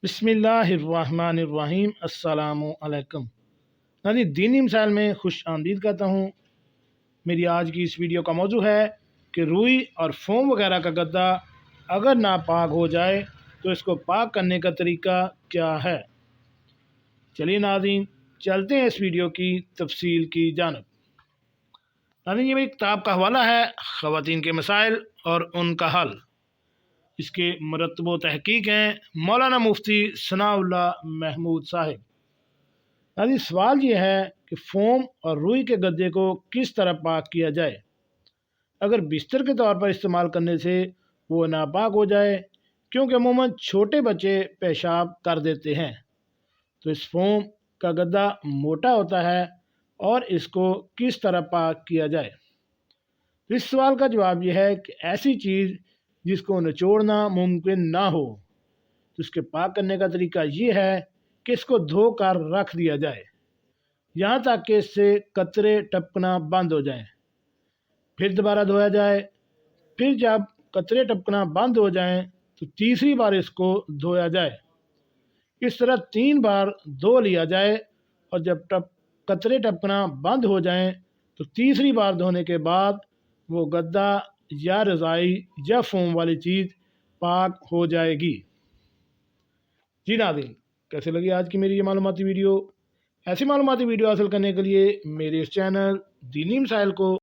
بسم اللہ الرحمن الرحیم۔ السلام علیکم ناظرین، دینی مسائل میں خوش آمدید کہتا ہوں۔ میری آج کی اس ویڈیو کا موضوع ہے کہ روئی اور فوم وغیرہ کا گدا اگر ناپاک ہو جائے تو اس کو پاک کرنے کا طریقہ کیا ہے۔ چلیے ناظرین، چلتے ہیں اس ویڈیو کی تفصیل کی جانب۔ ناظرین، یہ میری کتاب کا حوالہ ہے خواتین کے مسائل اور ان کا حل۔ اس کے مرتب و تحقیق ہیں مولانا مفتی ثناء اللہ محمود صاحب۔ ناظرین، سوال یہ ہے کہ فوم اور روئی کے گدے کو کس طرح پاک کیا جائے۔ اگر بستر کے طور پر استعمال کرنے سے وہ ناپاک ہو جائے، کیونکہ عموماً چھوٹے بچے پیشاب کر دیتے ہیں، تو اس فوم کا گدا موٹا ہوتا ہے اور اس کو کس طرح پاک کیا جائے۔ اس سوال کا جواب یہ ہے کہ ایسی چیز جس کو نچوڑنا ممکن نہ ہو تو اس کے پاک کرنے کا طریقہ یہ ہے کہ اس کو دھو کر رکھ دیا جائے یہاں تک کہ اس سے قطرے ٹپکنا بند ہو جائیں، پھر دوبارہ دھویا جائے۔ پھر جب قطرے ٹپکنا بند ہو جائیں تو تیسری بار اس کو دھویا جائے۔ اس طرح 3 بار دھو لیا جائے، اور جب قطرے ٹپکنا بند ہو جائیں تو تیسری بار دھونے کے بعد وہ گدا یا رضائی یا فوم والی چیز پاک ہو جائے گی۔ جی ناظرین، کیسے لگی آج کی میری یہ معلوماتی ویڈیو؟ ایسی معلوماتی ویڈیو حاصل کرنے کے لیے میرے اس چینل دینی مسائل کو